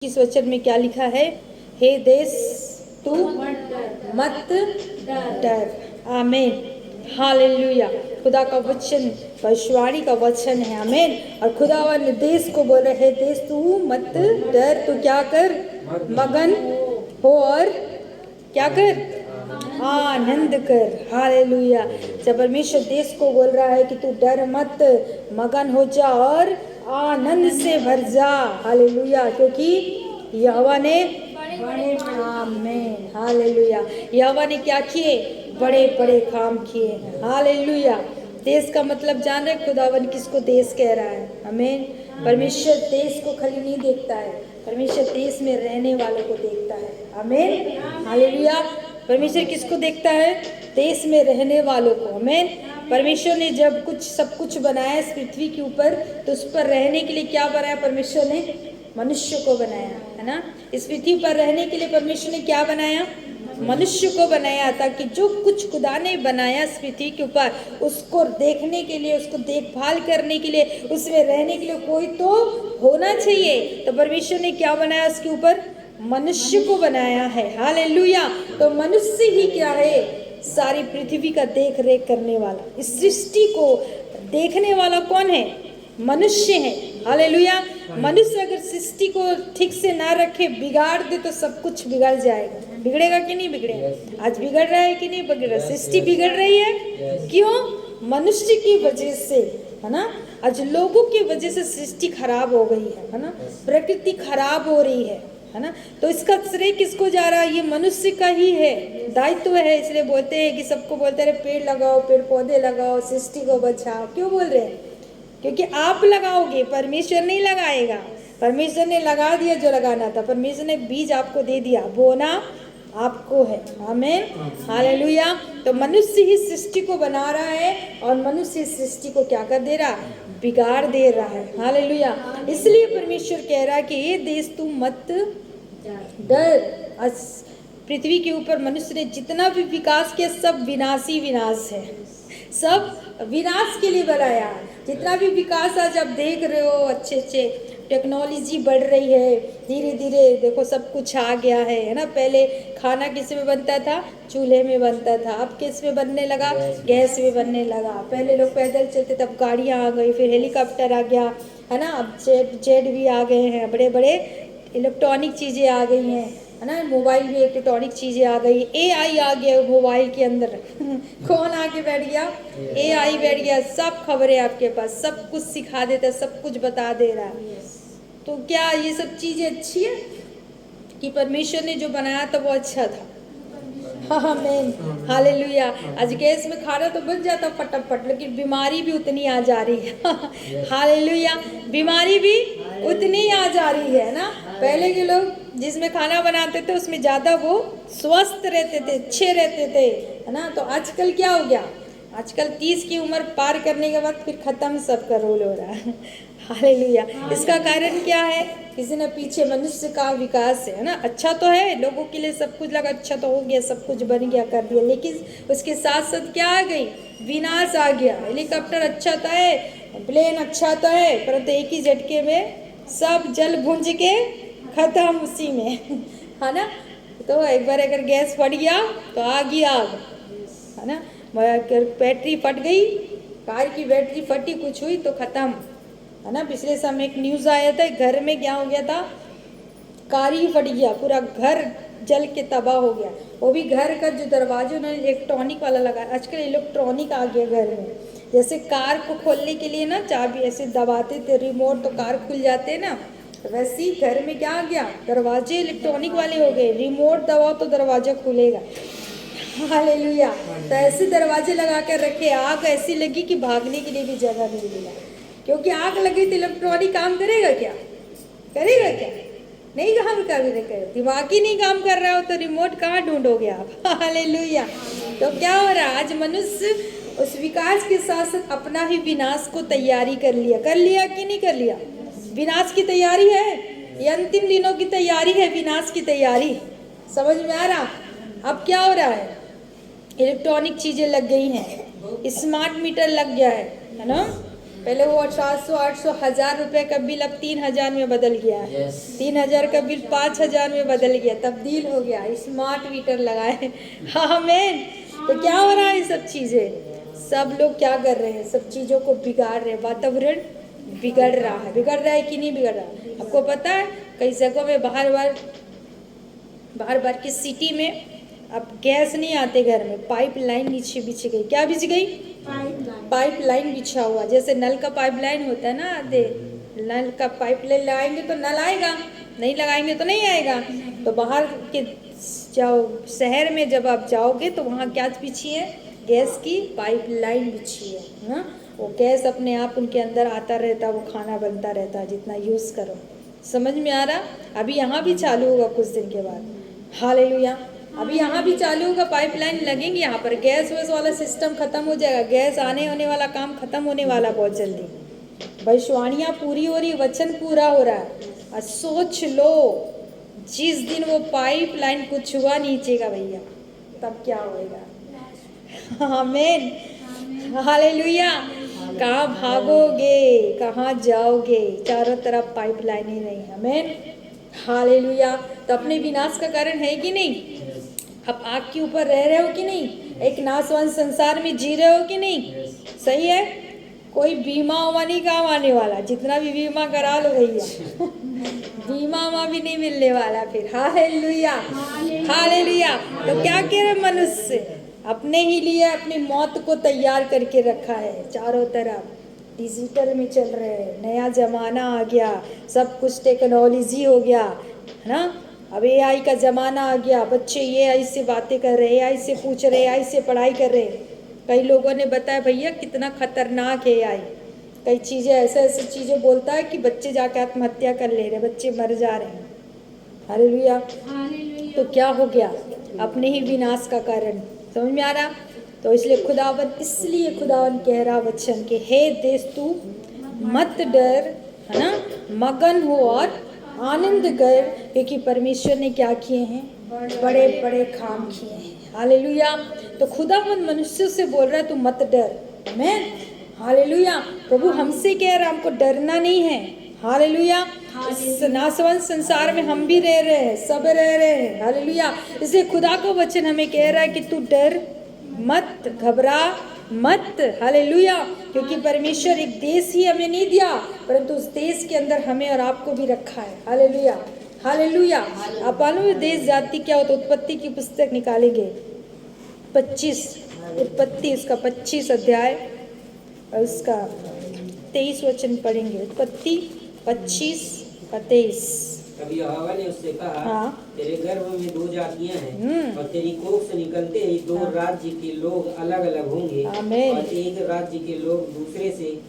इस वचन में क्या लिखा है? हे देश तू मत डर। आमीन, हालेलुया। खुदा का वचन भविष्यवाणी का वचन है। आमीन। और खुदावन ने देश को बोल रहे हैं, देश तू मत डर, तू क्या कर, मगन हो और क्या कर, आनंद कर। हालेलुया। जब परमेश्वर देश को बोल रहा है कि तू डर मत, मगन हो जा और आनंद से भर जा। हालेलुया। क्योंकि यहोवा ने, आमीन, हालेलुया, यहोवा ने क्या किए? बड़े बड़े काम किए हैं। हालेलुया। देश का मतलब जान रहे खुदावन किसको देश कह रहा है? आमीन। परमेश्वर देश को खाली नहीं देखता है, परमेश्वर देश में रहने वालों को देखता है। आमीन, हालेलुया। परमेश्वर किसको देखता है? देश में रहने वालों को। आमीन। परमेश्वर ने जब सब कुछ बनाया इस पृथ्वी के ऊपर, तो उस पर रहने के लिए क्या बनाया? परमेश्वर ने मनुष्य को बनाया, है ना। इस पृथ्वी पर रहने के लिए परमेश्वर ने क्या बनाया? मनुष्य को बनाया, ताकि जो कुछ खुदा ने बनाया इस पृथ्वी के ऊपर, उसको देखने के लिए, उसको देखभाल करने के लिए, उसमें रहने के लिए कोई तो होना चाहिए। तो परमेश्वर ने क्या बनाया? उसके ऊपर मनुष्य को बनाया है। हालेलुया। तो मनुष्य ही क्या है? सारी पृथ्वी का देख रेख करने वाला, इस सृष्टि को देखने वाला कौन है? मनुष्य है। हालेलुया। मनुष्य अगर सृष्टि को ठीक से ना रखे, बिगाड़ दे, तो सब कुछ बिगड़ जाएगा। बिगड़ेगा कि नहीं बिगड़ेगा? आज बिगड़ रहा है कि नहीं बिगड़ रहा? सृष्टि बिगड़ रही है। क्यों? मनुष्य की वजह से, है ना। आज लोगों की वजह से सृष्टि खराब हो गई है ना। प्रकृति खराब हो रही है ना। तो इसका श्रेय किसको जा रहा है? ये मनुष्य का ही है, दायित्व है। इसलिए बोलते हैं कि सबको बोलते रहे पेड़ लगाओ, पेड़ पौधे लगाओ, सृष्टि को बचाओ। क्यों बोल रहे हैं? क्योंकि आप लगाओगे, परमेश्वर नहीं लगाएगा। परमेश्वर ने लगा दिया जो लगाना था, परमेश्वर ने बीज आपको दे दिया, बोना आपको है। आमीन, हालेलुया। तो मनुष्य ही सृष्टि को बना रहा है, और मनुष्य सृष्टि को क्या कर दे रहा? बिगाड़ दे रहा है। हालेलुया। इसलिए परमेश्वर कह रहा है कि ये देश तू मत डर। पृथ्वी के ऊपर मनुष्य ने जितना भी विकास किया, सब विनाशी विनाश है, सब विनाश के लिए बनाया। जितना भी विकास आज आप देख रहे हो, अच्छे अच्छे टेक्नोलॉजी बढ़ रही है, धीरे धीरे देखो सब कुछ आ गया है ना। पहले खाना किस में बनता था? चूल्हे में बनता था। अब किस में बनने लगा? गैस में बनने लगा। पहले लोग पैदल चलते थे, अब गाड़ियाँ आ गई, फिर हेलीकॉप्टर आ गया, है ना। अब जेट भी आ गए हैं, बड़े बड़े इलेक्ट्रॉनिक चीज़ें आ गई हैं, है ना। मोबाइल भी इलेक्ट्रॉनिक चीज़ें आ गई, एआई आ गया मोबाइल के अंदर कौन आके बैठ गया? एआई बैठ गया। सब खबरें आपके पास, सब कुछ सिखा देता है, सब कुछ बता दे रहा है। तो क्या ये सब चीज़ें अच्छी है? कि परमेश्वर ने जो बनाया था वो अच्छा था? आमीन, हालेलुया। आज गैस में खाना तो बन जाता फटाफट, लेकिन बीमारी भी उतनी आ जा रही है हालेलुया। बीमारी भी उतनी आ जा रही है ना। पहले के लोग जिसमें खाना बनाते थे उसमें ज़्यादा वो स्वस्थ रहते थे, अच्छे रहते थे, है ना। तो आजकल क्या हो गया? आजकल 30 की उम्र पार करने के बाद फिर ख़त्म सबका रोल हो रहा है हालेलुया। इसका कारण क्या है? किसी ने पीछे मनुष्य का विकास है ना। अच्छा तो है, लोगों के लिए सब कुछ लगा, अच्छा तो हो गया, सब कुछ बन गया, कर दिया, लेकिन उसके साथ साथ क्या आ गई? विनाश आ गया। हेलीकॉप्टर अच्छा तो है, प्लेन अच्छा तो है, परंतु एक ही झटके में सब जल भुंज के खत्म उसी में है ना। तो एक बार अगर गैस फट गया तो आग ही आग, है ना। अगर बैटरी फट गई, कार की बैटरी फटी, कुछ हुई तो खत्म, है ना। पिछले समय एक न्यूज़ आया था, घर में क्या हो गया था? कार ही फट गया, पूरा घर जल के तबाह हो गया। वो भी घर का जो दरवाजा उन्होंने इलेक्ट्रॉनिक वाला लगा। आजकल इलेक्ट्रॉनिक आ गया घर में। जैसे कार को खोलने के लिए ना चाबी ऐसे दबाते थे रिमोट तो कार खुल जाते ना, वैसे ही घर में क्या आ गया? दरवाजे इलेक्ट्रॉनिक वाले हो गए, रिमोट दबाओ तो दरवाजा खुलेगा। हालेलुया। तो ऐसे दरवाजे लगा कर रखे, आग ऐसी लगी कि भागने के लिए भी जगह नहीं मिला। क्योंकि आग लगी तो इलेक्ट्रॉनिक काम करेगा क्या? करेगा क्या? नहीं काम करेगा। दिमाग ही नहीं काम कर रहा हो तो रिमोट कहाँ ढूंढोगे आप? हालेलुया। तो क्या हो रहा है? आज मनुष्य उस विकास के साथ साथ अपना ही विनाश को तैयारी कर लिया कि नहीं कर लिया? विनाश की तैयारी है, ये अंतिम दिनों की तैयारी है, विनाश की तैयारी। समझ में आ रहा? अब क्या हो रहा है? इलेक्ट्रॉनिक चीज़ें लग गई हैं, स्मार्ट मीटर लग गया है ना। पहले वो 700 800 1000 रुपए का बिल अब 3000 में बदल गया है। 3000 का बिल 5000 में बदल गया, तब्दील हो गया, स्मार्ट मीटर लगाए। आमीन। तो क्या हो रहा है? ये सब चीजें, सब लोग क्या कर रहे हैं? सब चीजों को बिगाड़ रहे हैं। वातावरण बिगड़ रहा है। बिगड़ रहा है कि नहीं बिगड़ रहा? आपको पता है कई जगहों में बाहर की सिटी में अब गैस नहीं आते घर में, पाइप लाइन नीचे बिछ गई। क्या बिछ गई? पाइप लाइन बिछा हुआ। जैसे नल का पाइप लाइन होता है ना, आधे नल का पाइप लाइन लगाएंगे तो नल आएगा, नहीं लगाएंगे तो नहीं आएगा। तो बाहर के जाओ शहर में जब आप जाओगे तो वहाँ क्या बिछी है? गैस की पाइप लाइन बिछी है ना। वो गैस अपने आप उनके अंदर आता रहता, वो खाना बनता रहता है जितना यूज़ करो। समझ में आ रहा? अभी यहाँ भी चालू होगा कुछ दिन के बाद। हालेलुया। अभी यहाँ भी चालू होगा, पाइपलाइन लगेंगी यहाँ पर। गैस वैस वाला सिस्टम खत्म हो जाएगा, गैस आने होने वाला काम खत्म होने वाला बहुत जल्दी। भविष्यवाणियाँ पूरी हो रही, वचन पूरा हो रहा है। और सोच लो जिस दिन वो पाइपलाइन को छुआ नीचे का भैया, तब क्या होएगा? आमीन। हालेलुया। कहाँ भागोगे, कहाँ जाओगे? चारों तरफ पाइपलाइन ही नहीं। आमीन। हालेलुया। तो अपने विनाश का कारण है कि नहीं? अब आग के ऊपर रह रहे हो कि नहीं? एक नाशवान संसार में जी रहे हो कि नहीं? सही है। कोई बीमा उमा नहीं काम आने वाला, जितना भी बीमा करा लो भैया बीमा उमा भी नहीं मिलने वाला फिर। हालेलुया। हालेलुया। तो क्या कह रहे मनुष्य? अपने ही लिए अपनी मौत को तैयार करके रखा है। चारों तरफ डिजिटल में चल रहे हैं, नया जमाना आ गया, सब कुछ टेक्नोलॉजी हो गया है ना। अब AI का ज़माना आ गया, बच्चे AI से बातें कर रहे, AI से पूछ रहे, AI से पढ़ाई कर रहे। कई लोगों ने बताया भैया कितना खतरनाक है AI। कई चीज़ें ऐसे चीज़ें बोलता है कि बच्चे जाके आत्महत्या कर ले रहे, बच्चे मर जा रहे हैं। हालेलुया। तो क्या हो गया? अपने ही विनाश का कारण। समझ में आ रहा? तो इसलिए खुदावन कह रहा वचन के, हे देश तू मत डर, है ना, मगन हो और आनंद कर, क्योंकि परमेश्वर ने क्या किए हैं? बड़े बड़े काम किए हैं। हालेलुया। तो खुदावन मनुष्य से बोल रहा है तू मत डर। आमीन। हालेलुया। प्रभु हमसे कह रहा, हमको डरना नहीं है। हालेलुया। इस नाशवान संसार में हम भी रह रहे हैं, सब रह रहे हैं। हालेलुया। इसलिए खुदा का वचन हमें कह रहा है कि तू डर मत, घबरा मत। हालेलुया। क्योंकि परमेश्वर एक देश ही हमें नहीं दिया, परंतु उस देश के अंदर हमें और आपको भी रखा है। हालेलुया। हालेलुया। आप मालूम देश जाति क्या होता? उत्पत्ति की पुस्तक निकालेंगे 25, उत्पत्ति उसका 25 अध्याय और उसका 23 वचन पढ़ेंगे। उत्पत्ति 25 और 23। तब यहोवा ने उससे कहा, हाँ। तेरे गर्भ में 2 जातियां हैं और तेरी कोख से निकलते ही 2 राज्य के लोग अलग अलग होंगे। आमीन। और एक राज्य के लोग दूसरे से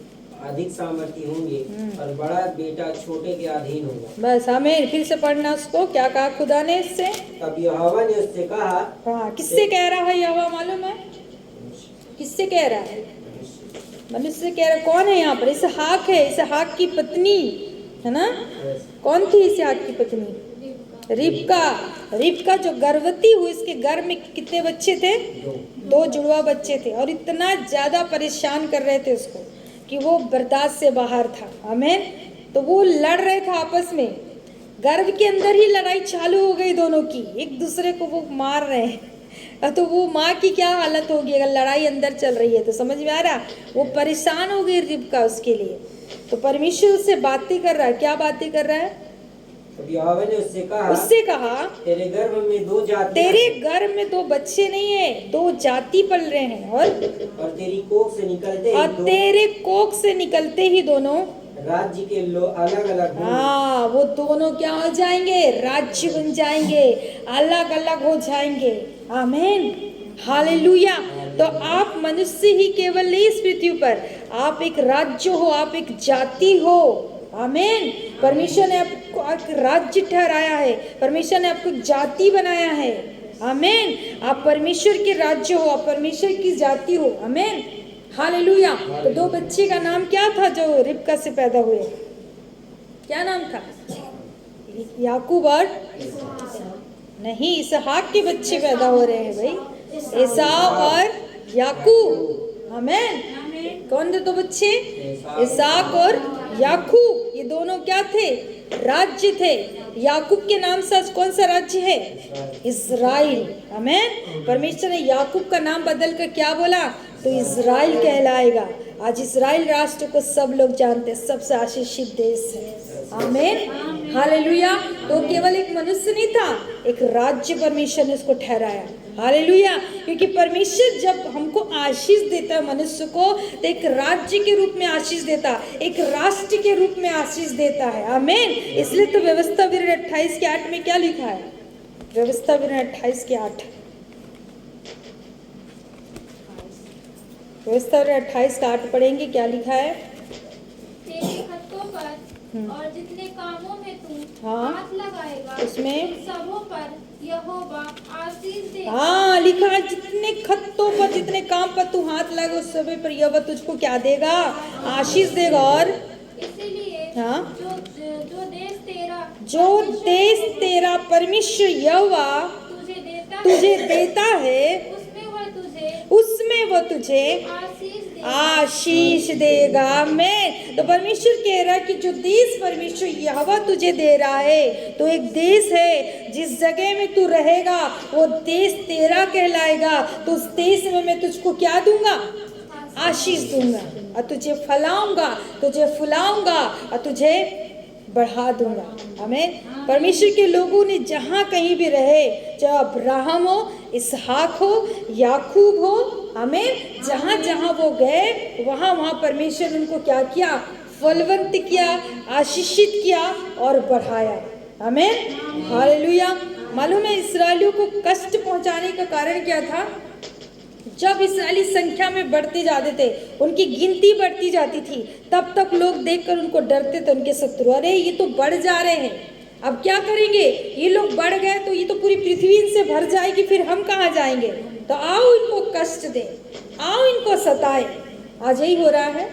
अधिक सामर्थी होंगे और बड़ा बेटा छोटे के अधीन होगा। बस आमीन। फिर से पढ़ना उसको। क्या कहा खुदा ने इससे? तब यहोवा ने उससे कहा। हाँ, किससे कह रहा है यहोवा मालूम है? किससे कह रहा है? मनुष्य से कह रहा। कौन है यहाँ पर? इसहाक है, इसहाक की पत्नी है ना। कौन थी इसहाक की पत्नी? रिबका जो गर्भवती हुई, इसके गर्भ में कितने बच्चे थे? 2 जुड़वा बच्चे थे। और इतना ज्यादा परेशान कर रहे थे उसको कि वो बर्दाश्त से बाहर था। आमीन। तो वो लड़ रहे थे आपस में, गर्भ के अंदर ही लड़ाई चालू हो गई दोनों की, एक दूसरे को वो मार रहे हैं। तो वो माँ की क्या हालत होगी अगर लड़ाई अंदर चल रही है? तो समझ में आ रहा? वो परेशान हो गई रिबका उसके लिए। तो परमेश्वर उससे बातें कर रहा है। क्या बातें कर रहा है? तब यहोवा ने उससे कहा तेरे गर्भ में 2 जातियां, तेरे गर्भ में 2 बच्चे नहीं है, 2 जाति पल रहे हैं। और तेरी कोख से निकलते ही तेरे कोख से निकलते ही दोनों राज्य के लोग अलग अलग होंगे। हाँ, वो दोनों क्या हो जाएंगे? राज्य बन जाएंगे, अलग अलग हो जाएंगे। आमीन। हालेलुया। तो आप मनुष्य ही केवल नहीं इस पृथ्वी पर, आप एक राज्य हो, आप एक जाति हो। आमीन। परमेश्वर ने आपको एक राज्य ठहराया है, परमेश्वर ने आपको जाति बनाया है। आमीन। आप परमेश्वर के राज्य हो, आप परमेश्वर की जाति हो। आमीन। हालेलुया। तो 2 बच्चे का नाम क्या था जो रिबका से पैदा हुए? क्या नाम था? याकूब और नहीं, इसहाक के बच्चे पैदा हो रहे हैं भाई, एसाव और याकूब। आमीन। कौन थे दो बच्चे? इसहाक और याकूब। ये दोनों क्या थे? राज्य थे। याकूब के नाम से आज कौन सा राज्य है? इज़राइल। आमीन। परमेश्वर ने याकूब का नाम बदल कर क्या बोला? तो इज़राइल कहलाएगा। आज इज़राइल राष्ट्र को सब लोग जानते हैं, सबसे आशीषित देश है। आमीन, हालेलुया। तो केवल एक मनुष्य नहीं था, एक राज्य परमेश्वर ने उसको ठहराया। हालेलुया। क्योंकि परमेश्वर जब हमको आशीष देता है मनुष्य को, तो एक राज्य के रूप में आशीष देता, एक राष्ट्र के रूप में आशीष देता है। आमीन। इसलिए तो व्यवस्था विवरण 28 के 8 में क्या लिखा है? व्यवस्था विवरण 28 के 8, व्यवस्था विवरण 28 का 8 पढ़ेंगे। क्या लिखा है? तेरे खत्तों पर और जितने कामों में तू हाँ, हाथ लगाएगा उसमें उन सबों पर यहोवा आशीष देगा। हाँ, लिखा है जितने खत्तों पर, जितने काम पर तू हाथ लगा उस सभी पर यहोवा तुझको क्या देगा? आशीष देगा। और इसीलिए हाँ, जो देश तेरा परमेश्वर यहोवा तुझे देता है, उसमें वो तुझे आशीष देगा। मैं तो परमेश्वर कह रहा है कि जो देश परमेश्वर यहोवा तुझे दे रहा है, तो एक देश है जिस जगह में तू रहेगा वो देश तेरा कहलाएगा। तो उस देश में मैं तुझको क्या दूंगा? आशीष दूंगा, और तुझे फैलाऊंगा, तुझे फुलाऊंगा, और तुझे बढ़ा दूंगा। आमीन। परमेश्वर के लोगों ने जहाँ कहीं भी रहे, चाहे अब्राहम हो, इसहाक हो, याकूब हो, आमीन, जहाँ जहाँ वो गए वहाँ वहाँ परमेश्वर उनको क्या किया? फलवंत किया, आशीषित किया और बढ़ाया। आमीन, हालेलुया। मालूम है इस्राएलियों को कष्ट पहुँचाने का कारण क्या था? जब इस्राएली संख्या में बढ़ते जाते थे, उनकी गिनती बढ़ती जाती थी, तब तक लोग देखकर उनको डरते थे, उनके शत्रु। अरे ये तो बढ़ जा रहे हैं, अब क्या करेंगे? ये लोग बढ़ गए तो ये तो पूरी पृथ्वी इनसे भर जाएगी, फिर हम कहाँ जाएंगे? तो आओ इनको कष्ट दें, आओ इनको सताएं। आज यही हो रहा है,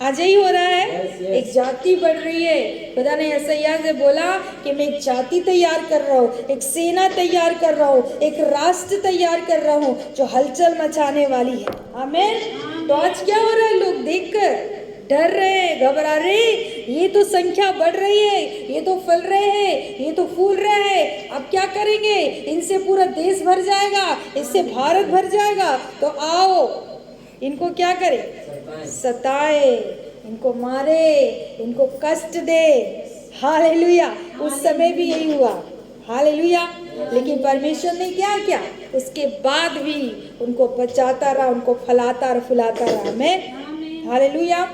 आज यही हो रहा है। एक जाति बढ़ रही है। खुदा ने यशायाह से बोला कि मैं एक जाति तैयार कर रहा हूँ, एक सेना तैयार कर रहा हूँ, एक राष्ट्र तैयार कर रहा हूँ जो हलचल मचाने वाली है। आमीन। तो आज क्या हो रहा है? लोग देखकर डर रहे, घबरा रहे। ये तो संख्या बढ़ रही है, ये तो फैल रहे हैं, ये तो फूल रहे हैं, अब क्या करेंगे? इनसे पूरा देश भर जाएगा, इससे भारत भर जाएगा। तो आओ इनको क्या करे? सताए, इनको मारे, इनको कष्ट दे। हालेलुया। उस समय भी यही हुआ। हालेलुया। लेकिन परमेश्वर ने क्या किया? उसके बाद भी उनको बचाता रहा, उनको फलाता और फुलाता रहा। मैं हालेलुया।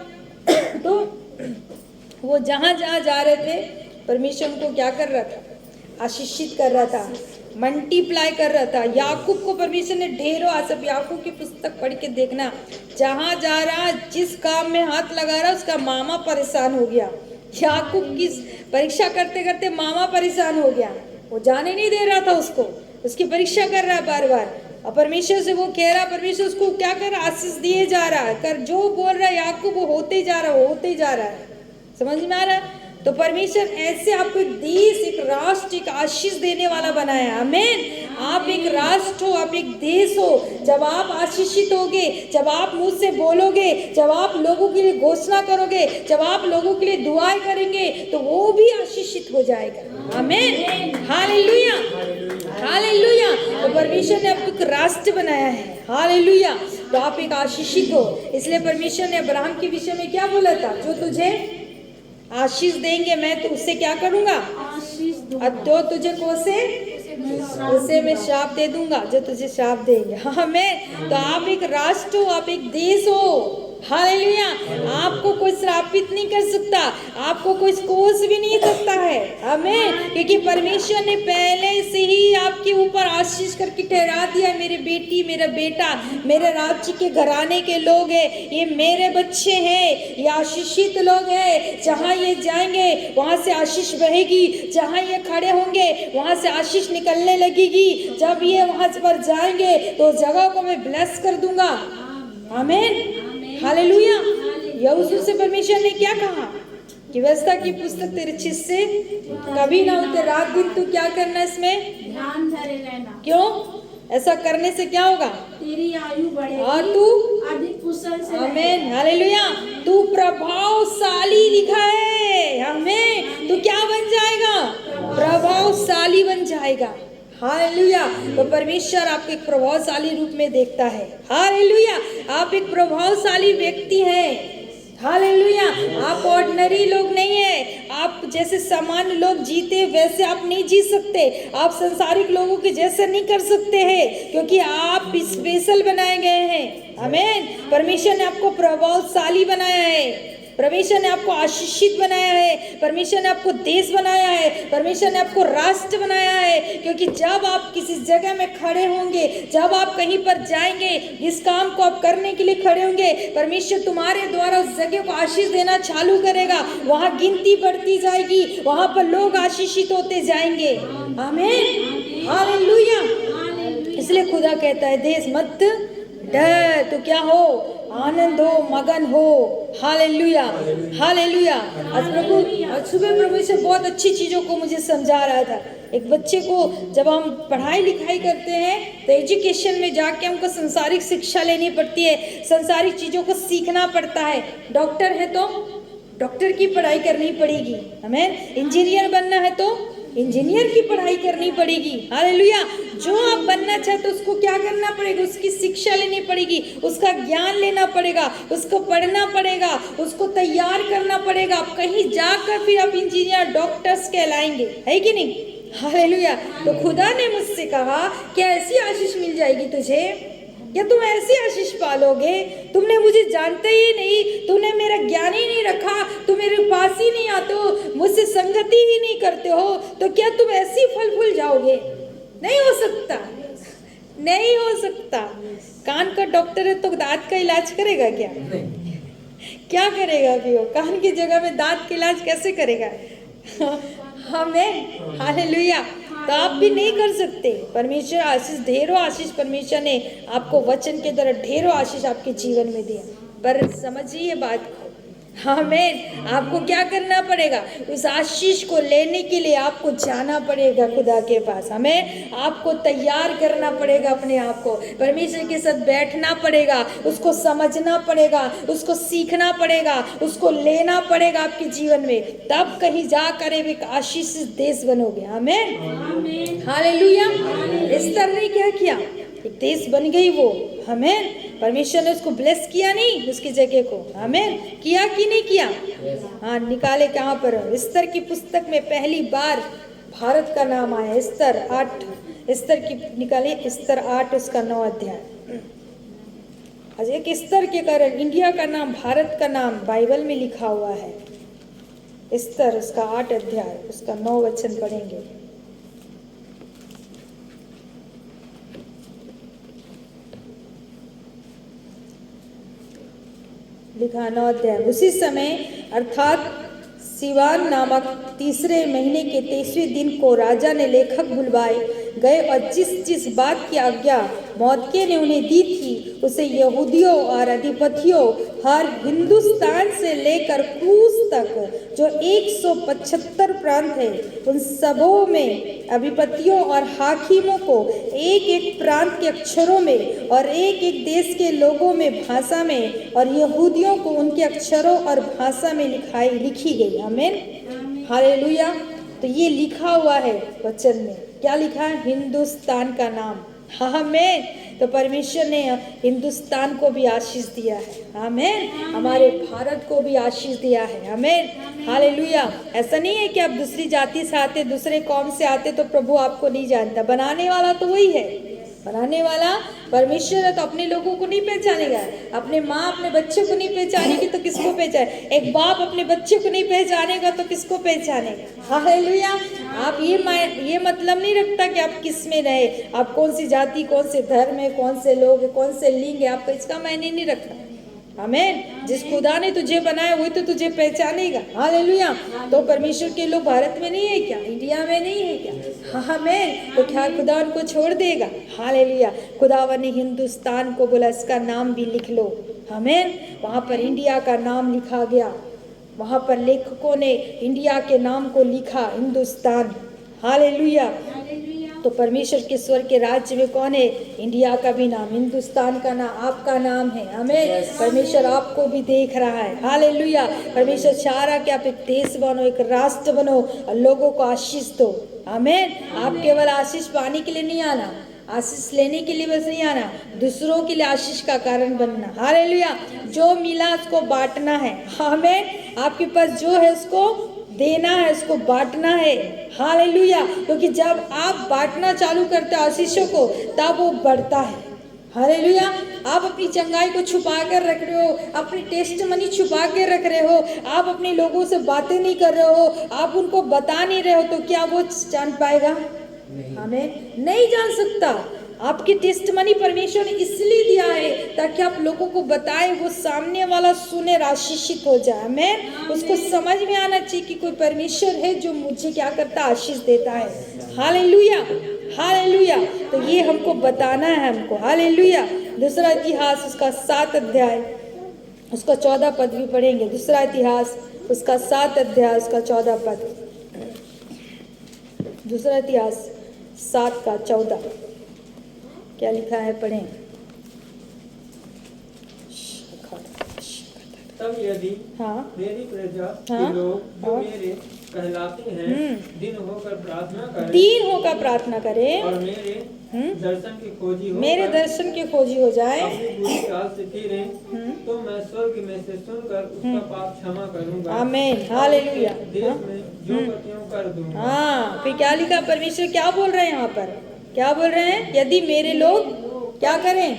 तो वो जहाँ जहाँ जा रहे थे, परमेश्वर उनको क्या कर रहा था? आशीषित कर रहा था, मल्टीप्लाई कर रहा था। याकूब को परमेश्वर ने ढेरों, आज सब याकूब की पुस्तक पढ़ के देखना, जहाँ जा रहा, जिस काम में हाथ लगा रहा, उसका मामा परेशान हो गया। याकूब की परीक्षा करते करते मामा परेशान हो गया, वो जाने नहीं दे रहा था उसको, उसकी परीक्षा कर रहा है बार बार। और परमेश्वर से वो कह रहा, परमेश्वर उसको क्या कर रहा? आशीष दिए जा रहा है, कर जो बोल रहा है याकूब वो होते जा रहा है, वो होते जा रहा है। समझ में आ रहा है? तो परमेश्वर ऐसे आपको एक देश, एक राष्ट्र, एक आशीष देने वाला बनाया। आमीन। आप एक राष्ट्र हो, आप एक देश हो। जब आप आशीषित होगे, जब आप मुंह से बोलोगे, जब आप लोगों के लिए घोषणा करोगे, जब आप लोगों के लिए दुआएं करेंगे, तो वो भी आशीषित हो जाएगा। आमीन, हालेलुया, हालेलुया। तो परमेश्वर ने आपको एक राष्ट्र बनाया है। हालेलुया। तो आप एक आशीषित हो। इसलिए परमेश्वर ने अब्राहम के विषय में क्या बोला था? जो तुझे आशीष देंगे मैं तो उससे क्या करूंगा? अब जो तुझे कोसे उसे मैं श्राप दे दूंगा, जो तुझे श्राप देंगे। हाँ, मैं तो आप एक राष्ट्र हो, आप एक देश हो। हालेलुया। आपको कोई श्रापित नहीं कर सकता, आपको कोई कोस भी नहीं सकता है। आमीन। क्योंकि परमेश्वर ने पहले से ही आपके ऊपर आशीष करके ठहरा दिया, मेरे बेटी, मेरा बेटा, मेरे राज्य के घराने के लोग हैं, ये मेरे बच्चे हैं, ये आशीषित लोग हैं। जहाँ ये जाएंगे वहाँ से आशीष बहेगी, जहाँ ये खड़े होंगे वहाँ से आशीष निकलने लगेगी। जब ये वहाँ पर जाएंगे तो जगह को मैं ब्लेस कर दूंगा। आमीन, हालेलुया। यहोशू से परमेश्वर ने क्या कहा कि व्यवस्था की पुस्तक तेरे चित्त से कभी ना उतरे, रात दिन तू क्या करना, इसमें ध्यान धरे रहना। क्यों? ऐसा करने से क्या होगा? तेरी आयु बढ़ेगी और तू अधिक कुशल से आमीन हालेलुया तू प्रभावशाली लिखा है। आमीन तू क्या बन जाएगा? प्रभावशाली बन जाएगा। हालेलुया तो परमेश्वर आपको एक प्रभावशाली रूप में देखता है। हालेलुया आप एक प्रभावशाली व्यक्ति हैं। हालेलुया आप ऑर्डिनरी लोग नहीं है। आप जैसे सामान्य लोग जीते वैसे आप नहीं जी सकते। आप संसारिक लोगों के जैसे नहीं कर सकते हैं क्योंकि आप स्पेशल बनाए गए हैं। आमीन परमेश्वर ने आपको प्रभावशाली बनाया है। परमेश्वर ने आपको आशीषित बनाया है। परमेश्वर ने आपको देश बनाया है। परमेश्वर ने आपको राष्ट्र बनाया है क्योंकि जब आप किसी जगह में खड़े होंगे, जब आप कहीं पर जाएंगे, इस काम को आप करने के लिए खड़े होंगे, परमेश्वर तुम्हारे द्वारा उस जगह को आशीष देना चालू करेगा। वहाँ गिनती बढ़ती जाएगी, वहाँ पर लोग आशीषित होते जाएंगे। आमीन हालेलुया इसलिए खुदा कहता है देश मत डर तो क्या हो आनंद हो मगन हो। हालेलुया हालेलुया आज सुबह प्रभु से बहुत अच्छी चीज़ों को मुझे समझा रहा था। एक बच्चे को जब हम पढ़ाई लिखाई करते हैं तो एजुकेशन में जाके हमको संसारिक शिक्षा लेनी पड़ती है, संसारिक चीज़ों को सीखना पड़ता है। डॉक्टर है तो डॉक्टर की पढ़ाई करनी पड़ेगी। हमें इंजीनियर बनना है तो इंजीनियर की पढ़ाई करनी पड़ेगी। हालेलुया जो आप बनना चाहते हो उसको क्या करना पड़ेगा? उसकी शिक्षा लेनी पड़ेगी, उसका ज्ञान लेना पड़ेगा, उसको पढ़ना पड़ेगा, उसको तैयार करना पड़ेगा। आप कहीं जाकर फिर आप इंजीनियर डॉक्टर्स कहलाएंगे, है कि नहीं? हालेलुया तो खुदा ने मुझसे कहा क्या ऐसी आशीष मिल जाएगी तुझे? क्या तुम ऐसी आशीष पालोगे? तुमने मुझे जानते ही नहीं, तुमने मेरा ज्ञान ही नहीं रखा, तुम मेरे पास ही नहीं आते हो, मुझसे संगति ही नहीं करते हो, तो क्या तुम ऐसी फल फूल जाओगे? नहीं हो सकता, नहीं हो सकता। कान का डॉक्टर है तो दांत का इलाज करेगा क्या? क्या करेगा कि वो कान की जगह में दांत का इलाज कैसे करेगा? हमें हालेलुया तो आप भी नहीं कर सकते। परमेश्वर आशीष ढेरों आशीष परमेश्वर ने आपको वचन के द्वारा ढेरों आशीष आपके जीवन में दिया। पर समझिए बात को, आमीन आपको क्या करना पड़ेगा? उस आशीष को लेने के लिए आपको जाना पड़ेगा खुदा के पास। हमें आपको तैयार करना पड़ेगा, अपने आप को परमेश्वर के साथ बैठना पड़ेगा, उसको समझना पड़ेगा, उसको सीखना पड़ेगा, उसको लेना पड़ेगा आपके जीवन में, तब कहीं जाकर एक आशीषित देश बनोगे। आमीन हालेलुया एस्थर ने क्या किया? एक देश बन गई वो। हमें परमेश्वर ने उसको ब्लेस किया नहीं, उसकी जगह को हमें किया कि नहीं किया? हाँ निकाले कहाँ पर? एस्थर की पुस्तक में पहली बार भारत का नाम आया। एस्थर 8 एस्थर की निकाले एस्थर 8 उसका 9 अध्याय। आज एक एस्थर के कारण इंडिया का नाम, भारत का नाम बाइबल में लिखा हुआ है। एस्थर उसका 8 अध्याय उसका 9 वचन पढ़ेंगे। लिखा 9 अध्याय। उसी समय अर्थात सिवान नामक तीसरे महीने के 23वें दिन को राजा ने लेखक बुलवाए गए और जिस बात की आज्ञा मौदके ने उन्हें दी थी उसे यहूदियों और अधिपतियों हर हिंदुस्तान से लेकर क्रूस तक जो 175 प्रांत है उन सबों में अधिपतियों और हाकिमों को एक एक प्रांत के अक्षरों में और एक एक देश के लोगों में भाषा में और यहूदियों को उनके अक्षरों और भाषा में लिखी गई। आमीन हालेलुया तो ये लिखा हुआ है वचन में। क्या लिखा है? हिंदुस्तान का नाम। आमीन तो परमेश्वर ने हिंदुस्तान को भी आशीष दिया है। आमीन हमारे भारत को भी आशीष दिया है। आमीन हालेलुया ऐसा नहीं है कि आप दूसरी जाति से आते, दूसरे कौम से आते तो प्रभु आपको नहीं जानता। बनाने वाला तो वही है, बनाने वाला परमेश्वर है, तो अपने लोगों को नहीं पहचानेगा। अपने माँ अपने बच्चे को नहीं पहचानेगी तो किसको पहचाने? एक बाप अपने बच्चे को नहीं पहचानेगा तो किसको पहचानेगा? हालेलुया आप ये मतलब नहीं रखता कि आप किस में रहे, आप कौन सी जाति, कौन से धर्म है, कौन से लोग है, कौन से लिंग है, आपका इसका मायने नहीं रखता। आमीन जिस खुदा ने तुझे बनाया वही तो तुझे पहचानेगा। हालेलुया तो परमेश्वर के लोग भारत में नहीं है क्या? इंडिया में नहीं है क्या? आमीन तो क्या खुदा उनको छोड़ देगा? हालेलुया खुदावन ने हिंदुस्तान को बोला इसका नाम भी लिख लो। आमीन वहाँ पर इंडिया का नाम लिखा गया, वहाँ पर लेखकों ने इंडिया के नाम को लिखा हिंदुस्तान। हालेलुया तो परमेश्वर के स्वर्ग के राज्य में कौन है? इंडिया का भी नाम, हिंदुस्तान का नाम, आपका नाम है। हमें परमेश्वर आपको भी देख रहा है। हालेलुया। परमेश्वर चाह रहा कि आप एक देश बनो, एक राष्ट्र बनो और लोगों को आशीष दो। आमीन। आप केवल आशीष पाने के लिए नहीं आना, आशीष लेने के लिए बस नहीं आना, दूसरों के लिए आशीष का कारण बनना। हालेलुया। जो मिला उसको बांटना है। आमीन। आपके पास जो है उसको देना है, उसको बांटना है। हालेलुया। क्योंकि जब आप बांटना चालू करते हो आशीषों को, तब वो बढ़ता है। हालेलुया। आप अपनी चंगाई को छुपा कर रख रहे हो, अपनी टेस्ट मनी छुपा के रख रहे हो, आप अपने लोगों से बातें नहीं कर रहे हो, आप उनको बता नहीं रहे हो, तो क्या वो जान पाएगा? हमें नहीं जान सकता। आपकी टेस्ट मनी परमेश्वर ने इसलिए दिया है ताकि आप लोगों को बताएं, वो सामने वाला सुने, आशीषित हो जाए। हमें उसको समझ में आना चाहिए कि कोई परमेश्वर है जो मुझे क्या करता, आशीष देता है। हालेलुया। हालेलुया। तो ये हमको बताना है हमको। हालेलुया। दूसरा इतिहास उसका 7 अध्याय उसका 14 पद भी पढ़ेंगे। दूसरा इतिहास उसका 7 अध्याय उसका 14 पद। दूसरा इतिहास 7 का 14 क्या लिखा है, पढ़ें। तब यदि हाँ मेरी प्रजा हाँ, के लोग जो हाँ, मेरे कहलाते हैं दिन होकर प्रार्थना करें दीन होकर प्रार्थना करें और मेरे दर्शन की खोजी हो मेरे दर्शन की खोजी हो जाए, अपनी बुरी चाल से फिरें तो मैं स्वर्ग में से सुनकर उसका पाप क्षमा करूंगा। आमीन। हालेलुया। देश में जो त्यों कर दूंगा। हाँ, फिर क्या लिखा? परमेश्वर क्या बोल रहे हैं यहाँ पर? क्या बोल रहे हैं? यदि मेरे लोग क्या करें,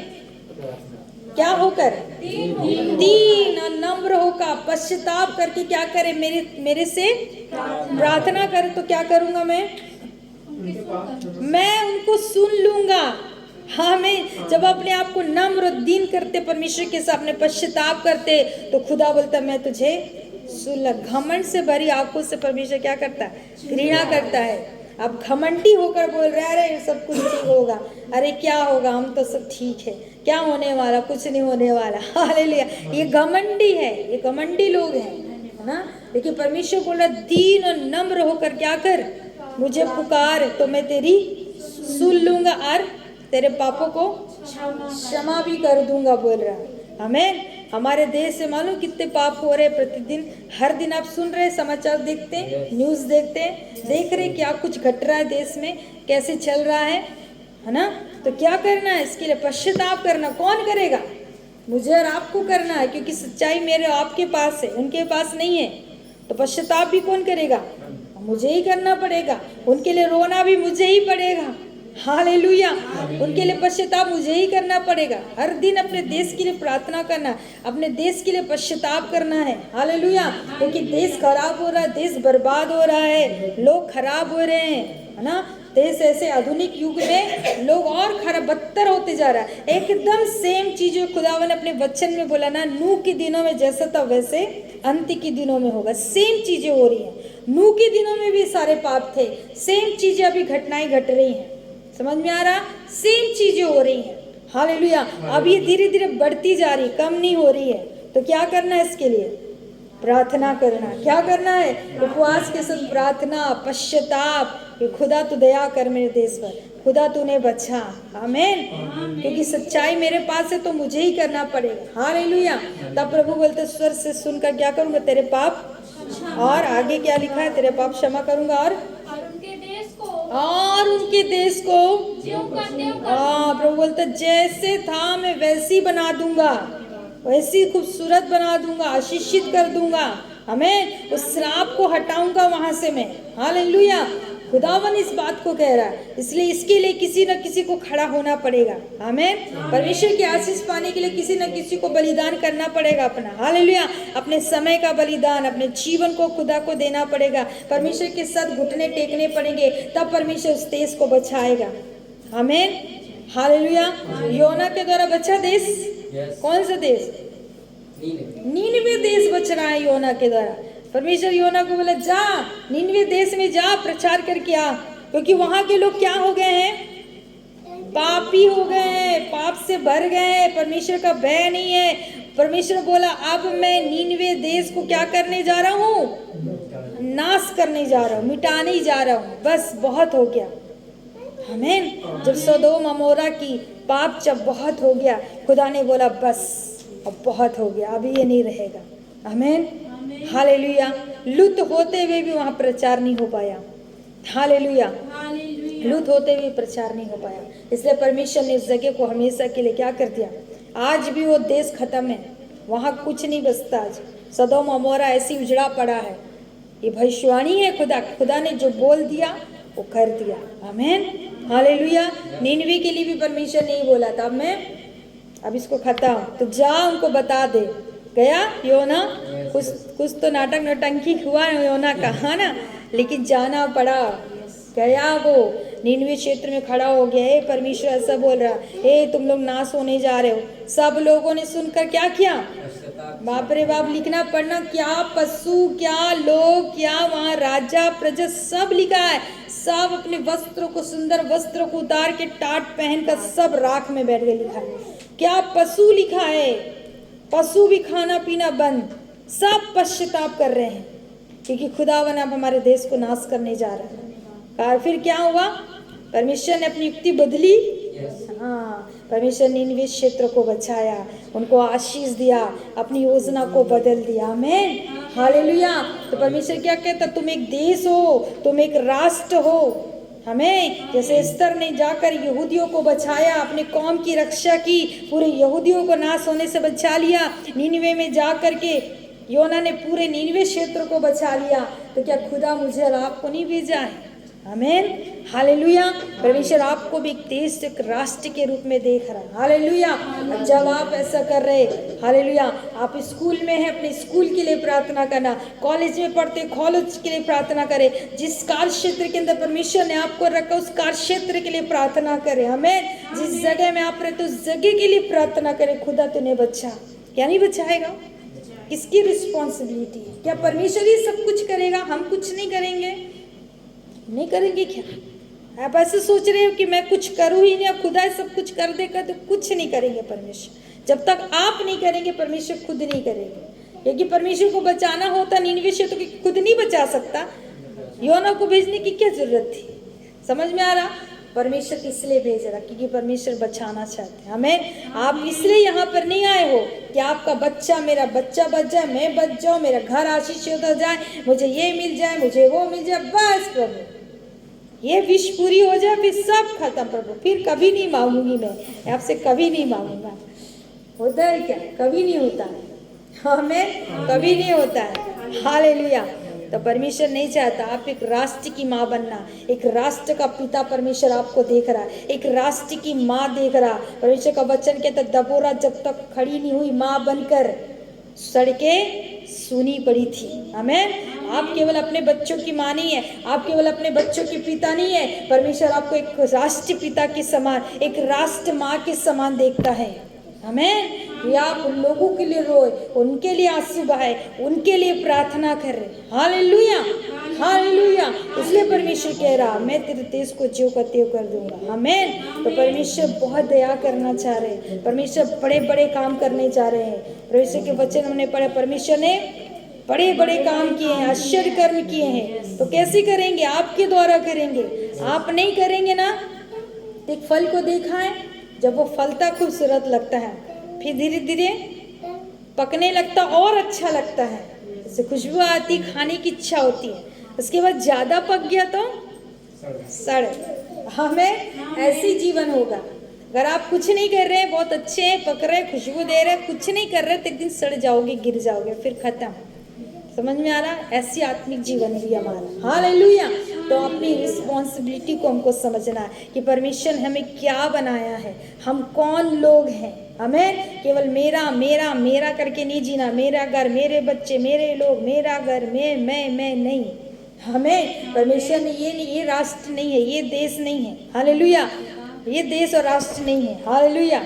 क्या होकर, दीन और नम्र होकर पश्चाताप करके क्या करें, मेरे से प्रार्थना करें, तो क्या करूंगा मैं उनको सुन लूंगा। हाँ, मैं जब अपने आप को नम्र दीन करते, परमेश्वर के सामने पश्चाताप करते, तो खुदा बोलता मैं तुझे सुन ल। घमंड से भरी आंखों से परमेश्वर क्या करता है, घृणा करता है। अब घमंडी होकर बोल रहे हैं अरे सब कुछ ठीक होगा, अरे क्या होगा, हम तो सब ठीक है, क्या होने वाला, कुछ नहीं होने वाला। हालेलुया। ये घमंडी है, ये घमंडी लोग हैं, है ना। लेकिन परमेश्वर बोल रहा दीन और नम्र होकर क्या कर, मुझे पुकार तो मैं तेरी सुन लूंगा और तेरे पापों को क्षमा भी कर दूंगा, बोल रहा। हमें हमारे देश से मालूम कितने पाप हो रहे प्रतिदिन, हर दिन आप सुन रहे, समाचार देखते हैं, न्यूज़ देखते हैं, देख रहे क्या कुछ घट रहा है देश में, कैसे चल रहा है ना। तो क्या करना है, इसके लिए पश्चाताप करना। कौन करेगा? मुझे और आपको करना है, क्योंकि सच्चाई मेरे आपके पास है, उनके पास नहीं है। तो पश्चाताप भी कौन करेगा? मुझे ही करना पड़ेगा। उनके लिए रोना भी मुझे ही पड़ेगा। हालेलुया। उनके लिए पश्चाताप मुझे ही करना पड़ेगा। हर दिन अपने देश के लिए प्रार्थना करना, अपने देश के लिए पश्चाताप करना है। हालेलुया। क्योंकि देश खराब हो रहा है, देश बर्बाद हो रहा है, लोग खराब हो रहे हैं, है ना। देश ऐसे आधुनिक युग में लोग और खराब बदतर होते जा रहा है। एकदम सेम चीज जो खुदावन ने अपने वचन में बोला ना, नूह के दिनों में जैसा था वैसे अंत के दिनों में होगा। सेम चीजें हो रही हैं। नूह के दिनों में भी सारे पाप थे, सेम चीजें अभी घटनाएं घट रही हैं। समझ में आ रहा? सेम चीजें हो रही हैं। हालेलुया। अब ये धीरे धीरे बढ़ती जा रही, कम नहीं हो रही है। तो क्या करना है इसके लिए? प्रार्थना करना। क्या करना है? उपवास के साथ प्रार्थना, पश्चाताप कि खुदा तू दया कर मेरे देश पर, खुदा तूने बचा। आमीन। क्योंकि सच्चाई मेरे पास है तो मुझे ही करना पड़ेगा। हालेलुया। तब प्रभु बोलते स्वर से सुनकर क्या करूंगा, तेरे पाप, और आगे क्या लिखा है, तेरे पाप क्षमा करूंगा और उनके देश को हाँ, प्रभु बोलते जैसे था मैं वैसी बना दूंगा, वैसी खूबसूरत बना दूंगा, आशीषित कर दूंगा। हमें उस श्राप को हटाऊंगा वहां से मैं। हालेलुया। खुदावन इस बात को कह रहा है, इसलिए इसके लिए किसी न किसी को खड़ा होना पड़ेगा। हमें परमेश्वर की आशीष पाने के लिए किसी न किसी को बलिदान करना पड़ेगा अपना। हालेलुया। अपने समय का बलिदान, अपने जीवन को खुदा को देना पड़ेगा। परमेश्वर के साथ घुटने टेकने पड़ेंगे, तब परमेश्वर उस देश को बचाएगा। आमीन। हालेलुया। योना के द्वारा बचा देश, कौन सा देश? नीनवे देश बच रहा है योना के द्वारा। परमेश्वर योना को बोला जा नीनवे देश में जा, प्रचार करके आ, क्योंकि वहां के लोग क्या हो गए हैं, पापी हो गए हैं, पाप से भर गए हैं, परमेश्वर का भय नहीं है। परमेश्वर बोला अब मैं नीनवे देश को क्या करने जा रहा हूँ, नाश करने जा रहा हूँ, मिटाने जा रहा हूँ, बस बहुत हो गया। आमीन। जब सदोम अमोरा की पाप जब बहुत हो गया, खुदा ने बोला बस अब बहुत हो गया, अभी ये नहीं रहेगा। आमीन, हालेलुया। लूत होते हुए भी वहाँ प्रचार नहीं हो पाया। हालेलुया, लूत होते हुए प्रचार नहीं हो पाया। इसलिए परमेश्वर ने इस जगह को हमेशा के लिए क्या कर दिया। आज भी वो देश खत्म है, वहाँ कुछ नहीं बचता। आज सदोम अमोरा ऐसी उजड़ा पड़ा है। ये भविष्यवाणी है, खुदा ने जो बोल दिया वो कर दिया। आमीन, हालेलुया। नीनवे के लिए भी परमेश्वर ने ही बोला था, अब इसको खत्म, तो जा उनको बता दे। गया योना, कुछ तो नाटक नौटंकी हुआ योना का, है ना, लेकिन जाना पड़ा। गया वो नीनवे क्षेत्र में खड़ा हो गया। हे परमेश्वर ऐसा बोल रहा, हे तुम लोग नाश होने जा रहे हो। सब लोगों ने सुनकर क्या किया, बाप रे बाप, लिखना पढ़ना, क्या पशु, क्या लोग, क्या वहाँ राजा प्रजा, सब लिखा है। सब अपने वस्त्रों को, सुंदर वस्त्रों को उतार के टाट पहनकर सब राख में बैठ गए। लिखा है क्या पशु, लिखा है पशु भी खाना पीना बंद, सब पश्चाताप कर रहे हैं क्योंकि खुदावन अब हमारे देश को नाश करने जा रहा है। और फिर क्या हुआ, परमेश्वर ने अपनी युक्ति बदली। हाँ, परमेश्वर ने नीनवे क्षेत्र को बचाया, उनको आशीष दिया, अपनी योजना को बदल दिया। आमीन, हालेलुया। तो परमेश्वर क्या कहता, तुम एक देश हो, तुम एक राष्ट्र हो। हमें जैसे एस्तर ने जाकर यहूदियों को बचाया, अपने कौम की रक्षा की, पूरे यहूदियों को नाश होने से बचा लिया। नीनवे में जा कर के योना ने पूरे नीनवे क्षेत्र को बचा लिया। तो क्या खुदा मुझे और आपको नहीं भेजा है? आमीन, हालेलुया। परमेश्वर आपको भी एक देश, एक राष्ट्र के रूप में देख रहा है। हालेलुया। जब आप ऐसा कर रहे, हालेलुया, आप स्कूल में हैं, अपने स्कूल के लिए प्रार्थना करना, कॉलेज में पढ़ते कॉलेज के लिए प्रार्थना करें, जिस कार्य क्षेत्र के अंदर परमेश्वर ने आपको रखा उस कार्य क्षेत्र के लिए प्रार्थना करें। आमीन। जिस जगह में आप रहते उस जगह के लिए प्रार्थना करें, खुदा तुम्हें बचा, क्या नहीं बचाएगा? किसकी रिस्पॉन्सिबिलिटी है? क्या परमेश्वर ही सब कुछ करेगा, हम कुछ नहीं करेंगे? नहीं करेंगे क्या? आप ऐसे सोच रहे हो कि मैं कुछ करूँ ही नहीं, खुदा सब कुछ कर देगा, तो कुछ नहीं करेंगे परमेश्वर। जब तक आप नहीं करेंगे परमेश्वर खुद नहीं करेंगे। क्योंकि परमेश्वर को बचाना होता नीनवे क्षेत्र को खुद नहीं बचा सकता, योना को भेजने की क्या जरूरत थी? समझ में आ रहा? परमेश्वर इसलिए भेज रहा क्योंकि परमेश्वर बचाना चाहते हैं हमें। आप इसलिए यहाँ पर नहीं आए हो कि आपका बच्चा, मेरा बच्चा बच जाए, मैं बच जाऊँ, मेरा घर आशीषित हो जाए, मुझे ये मिल जाए, मुझे वो मिल जाए, बस प्रभु ये विश पूरी हो जाए, फिर सब खत्म प्रभु, फिर कभी नहीं मांगूंगी, मैं आपसे कभी नहीं मांगूंगा। होता है क्या? कभी नहीं होता है, हमें कभी नहीं होता है। हालेलुया। तो परमेश्वर नहीं चाहता आप एक राष्ट्र की माँ बनना। एक राष्ट्र का पिता परमेश्वर आपको देख रहा है, एक राष्ट्र की माँ देख रहा। परमेश्वर का वचन कहता दबोरा जब तक खड़ी नहीं हुई माँ बनकर सड़कें सुनी पड़ी थी। आमीन। आप केवल अपने बच्चों की माँ नहीं है, आप केवल अपने बच्चों के पिता नहीं है, परमेश्वर आपको एक राष्ट्र पिता के समान, एक राष्ट्र माँ के समान देखता है। आमीन। या आप उन लोगों के लिए रोए, उनके लिए आंसू बहाए, उनके लिए प्रार्थना कर रहे। Hallelujah, hallelujah. इसलिए परमेश्वर कह रहा मैं तेरे देश को ज्यों का त्यों कर दूंगा। आमीन। तो परमेश्वर बहुत दया करना चाह रहे हैं, परमेश्वर बड़े बड़े काम करने जा रहे हैं। परमेश्वर के वचन हमने पढ़े, परमेश्वर ने बड़े बड़े काम किए हैं, आश्चर्य कर्म किए हैं। तो कैसे करेंगे? आपके द्वारा करेंगे। आप नहीं करेंगे ना, एक फल को देखा है, जब वो फलता खूबसूरत लगता है, फिर धीरे धीरे पकने लगता और अच्छा लगता है, इससे खुशबू आती, खाने की इच्छा होती है। उसके बाद ज्यादा पक गया तो सड़। हमें ऐसी जीवन होगा। अगर आप कुछ नहीं कर रहे, बहुत अच्छे हैं, पक रहे, खुशबू दे रहे, कुछ नहीं कर रहे, तो एक दिन सड़ जाओगे, गिर जाओगे, फिर खत्म। समझ में आ रहा? ऐसी आत्मिक जीवन भी हमारा। हालेलुया। तो अपनी रिस्पॉन्सिबिलिटी को हमको समझना है कि परमेश्वर हमें क्या बनाया है, हम कौन लोग हैं। हमें केवल मेरा मेरा मेरा करके नहीं जीना, मेरा घर, मेरे बच्चे, मेरे लोग, मेरा घर, मैं नहीं। हमें परमेश्वर ने ये राष्ट्र नहीं है, ये देश नहीं है। हालेलुया। ये देश और राष्ट्र नहीं है। हालेलुया।